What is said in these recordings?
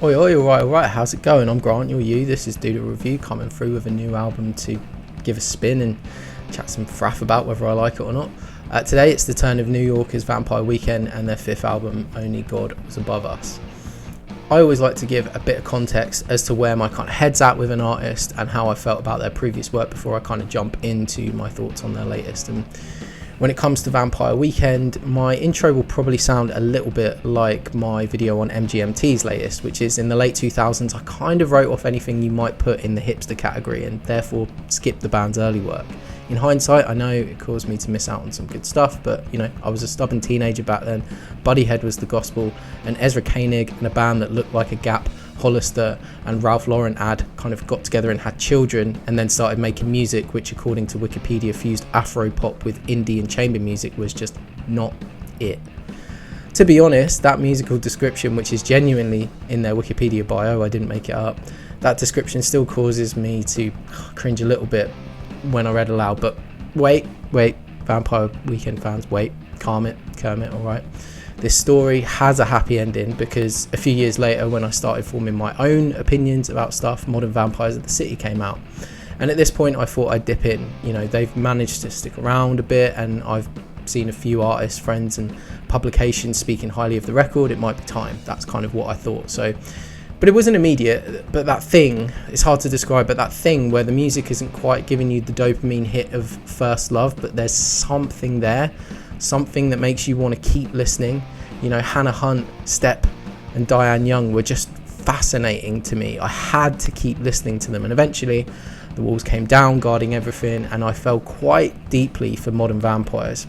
Oi, oi, alright, how's it going? I'm Grant, you're you. This is Doodle Review coming through with a new album to give a spin and chat some fraff about whether I like it or not. Today it's the turn of New Yorkers Vampire Weekend and their fifth album, Only God Was Above Us. I always like to give a bit of context as to where my kind of head's at with an artist and how I felt about their previous work before I kind of jump into my thoughts on their latest. And when it comes to Vampire Weekend, my intro will probably sound a little bit like my video on MGMT's latest, which is in the late 2000s. I kind of wrote off anything you might put in the hipster category and therefore skipped the band's early work. In hindsight, I know it caused me to miss out on some good stuff, but I was a stubborn teenager back then. Buddyhead was the gospel, and Ezra Koenig and a band that looked like a Gap, Hollister and Ralph Lauren ad kind of got together and had children and then started making music, which according to Wikipedia fused Afro pop with indie and chamber music, was just not it. To be honest, that musical description, which is genuinely in their Wikipedia bio, I didn't make it up, that description still causes me to cringe a little bit when I read aloud. But wait, Vampire Weekend fans, wait, calm it, Kermit, alright. This story has a happy ending because a few years later, when I started forming my own opinions about stuff, Modern Vampires of the City came out. And at this point I thought I'd dip in. They've managed to stick around a bit and I've seen a few artists, friends and publications speaking highly of the record. It might be time. That's kind of what I thought. But it wasn't immediate. But that thing, it's hard to describe, but that thing where the music isn't quite giving you the dopamine hit of first love, but there's something there, something that makes you want to keep listening. Hannah Hunt, Stepp and Diane Young were just fascinating to me. I had to keep listening to them, and eventually the walls came down guarding everything and I fell quite deeply for Modern Vampires.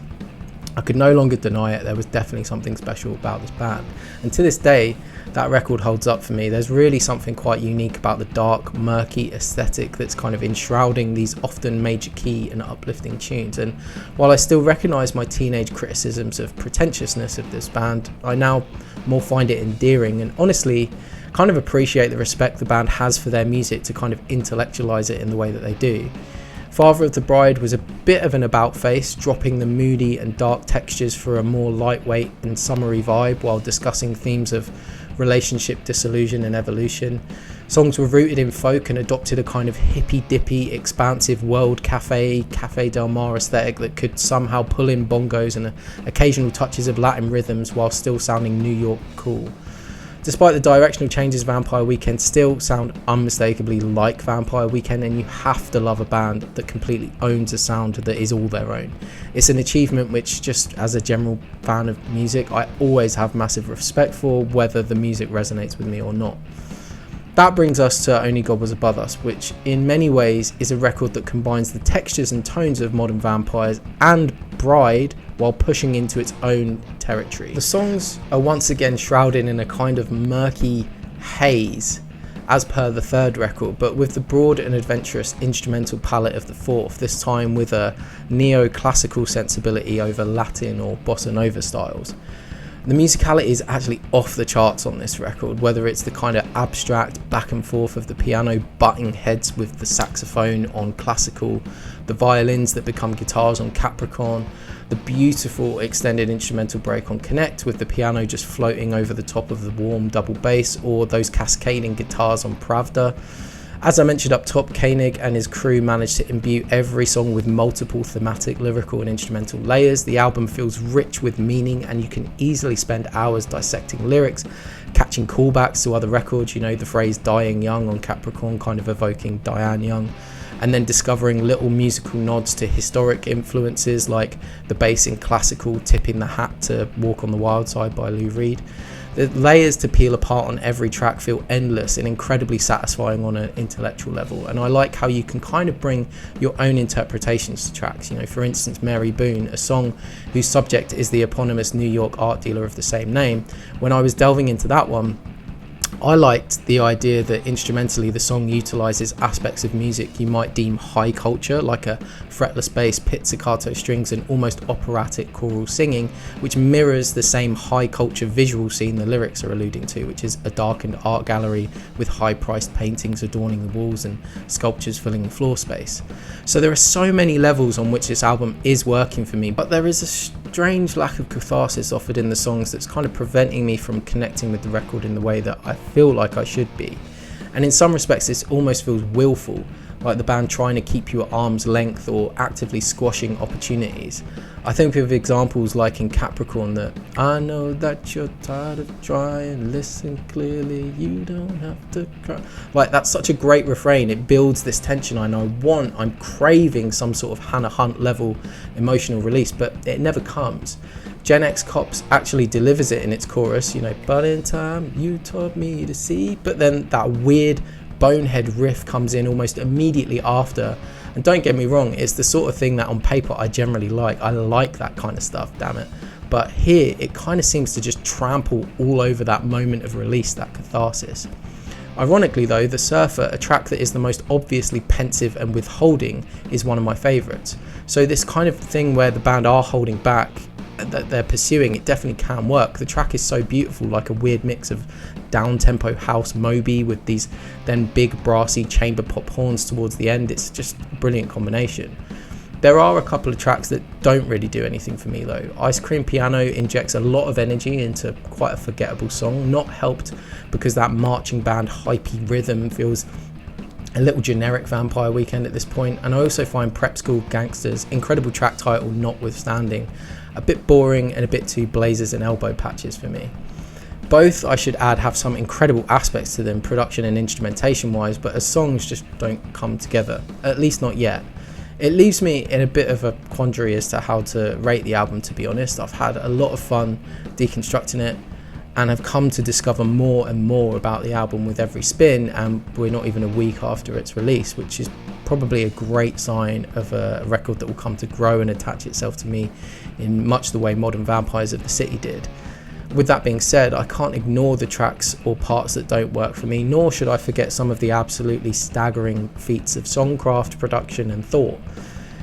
I could no longer deny it. There was definitely something special about this band, and to this day that record holds up for me. There's really something quite unique about the dark, murky aesthetic that's kind of enshrouding these often major key and uplifting tunes. And while I still recognise my teenage criticisms of pretentiousness of this band, I now more find it endearing and honestly kind of appreciate the respect the band has for their music to kind of intellectualise it in the way that they do. Father of the Bride was a bit of an about face, dropping the moody and dark textures for a more lightweight and summery vibe while discussing themes of relationship disillusion and evolution. Songs were rooted in folk and adopted a kind of hippy-dippy, expansive world Cafe Del Mar aesthetic that could somehow pull in bongos and occasional touches of Latin rhythms while still sounding New York cool. Despite the directional changes, Vampire Weekend still sound unmistakably like Vampire Weekend, and you have to love a band that completely owns a sound that is all their own. It's an achievement which, just as a general fan of music, I always have massive respect for, whether the music resonates with me or not. That brings us to Only God Was Above Us, which in many ways is a record that combines the textures and tones of Modern Vampires and Bride while pushing into its own territory. The songs are once again shrouded in a kind of murky haze as per the third record, but with the broad and adventurous instrumental palette of the fourth, this time with a neoclassical sensibility over Latin or bossa nova styles. The musicality is actually off the charts on this record, whether it's the kind of abstract back and forth of the piano butting heads with the saxophone on Classical, the violins that become guitars on Capricorn, the beautiful extended instrumental break on Connect with the piano just floating over the top of the warm double bass, or those cascading guitars on Pravda. As I mentioned up top, Koenig and his crew managed to imbue every song with multiple thematic, lyrical and instrumental layers. The album feels rich with meaning and you can easily spend hours dissecting lyrics, catching callbacks to other records, the phrase dying young on Capricorn kind of evoking Diane Young, and then discovering little musical nods to historic influences like the bass in Classical tipping the hat to Walk on the Wild Side by Lou Reed. The layers to peel apart on every track feel endless and incredibly satisfying on an intellectual level, and I like how you can kind of bring your own interpretations to tracks. For instance, Mary Boone, a song whose subject is the eponymous New York art dealer of the same name. When I was delving into that one, I liked the idea that instrumentally the song utilises aspects of music you might deem high culture, like a fretless bass, pizzicato strings and almost operatic choral singing, which mirrors the same high culture visual scene the lyrics are alluding to, which is a darkened art gallery with high priced paintings adorning the walls and sculptures filling the floor space. So there are so many levels on which this album is working for me, but there is a strange lack of catharsis offered in the songs that's kind of preventing me from connecting with the record in the way that I feel like I should be. And in some respects this almost feels willful, like the band trying to keep you at arm's length or actively squashing opportunities. I think of examples like in Capricorn that I know that you're tired of trying, listen clearly, you don't have to cry. Like, that's such a great refrain. It builds this tension I'm craving some sort of Hannah Hunt level emotional release, but it never comes. Gen X Cops actually delivers it in its chorus, but in time you taught me to see, but then that weird bonehead riff comes in almost immediately after. And don't get me wrong, it's the sort of thing that on paper I generally like. I like that kind of stuff, damn it. But here it kind of seems to just trample all over that moment of release, that catharsis. Ironically though, The Surfer, a track that is the most obviously pensive and withholding, is one of my favourites. So this kind of thing where the band are holding back, that they're pursuing, it definitely can work. The track is so beautiful, like a weird mix of down-tempo house Moby with these then big brassy chamber pop horns towards the end. It's just a brilliant combination. There are a couple of tracks that don't really do anything for me though. Ice Cream Piano injects a lot of energy into quite a forgettable song, not helped because that marching band hypey rhythm feels a little generic Vampire Weekend at this point. And I also find Prep School Gangsters, incredible track title notwithstanding, a bit boring and a bit too blazers and elbow patches for me. Both, I should add, have some incredible aspects to them, production and instrumentation wise, but as songs just don't come together, at least not yet. It leaves me in a bit of a quandary as to how to rate the album, to be honest. I've had a lot of fun deconstructing it, and I've come to discover more and more about the album with every spin, and we're not even a week after its release, which is probably a great sign of a record that will come to grow and attach itself to me in much the way Modern Vampires of the City did. With that being said, I can't ignore the tracks or parts that don't work for me, nor should I forget some of the absolutely staggering feats of songcraft, production and thought.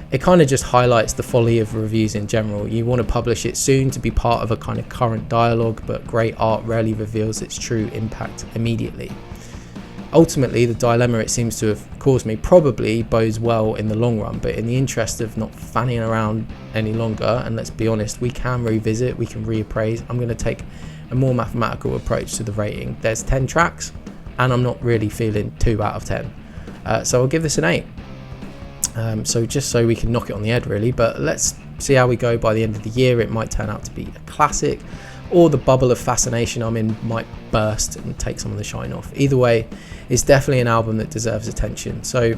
It kind of just highlights the folly of reviews in general. You want to publish it soon to be part of a kind of current dialogue, but great art rarely reveals its true impact immediately. Ultimately, the dilemma it seems to have caused me probably bodes well in the long run, but in the interest of not fanning around any longer, and let's be honest, we can revisit, we can reappraise, I'm going to take a more mathematical approach to the rating. There's 10 tracks, and I'm not really feeling 2 out of 10. So I'll give this an 8. So just so we can knock it on the head really, but let's see how we go by the end of the year. It might turn out to be a classic, or the bubble of fascination I'm in might burst and take some of the shine off. Either way, it's definitely an album that deserves attention. So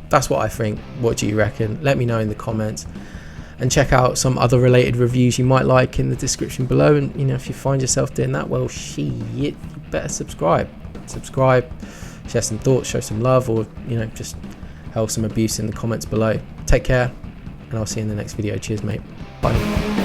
that's what I think. What do you reckon? Let me know in the comments, and check out some other related reviews you might like in the description below. And if you find yourself doing that, well shit, you better subscribe, share some thoughts, show some love, or just hurl some abuse in the comments below. Take care, and I'll see you in the next video. Cheers mate, bye.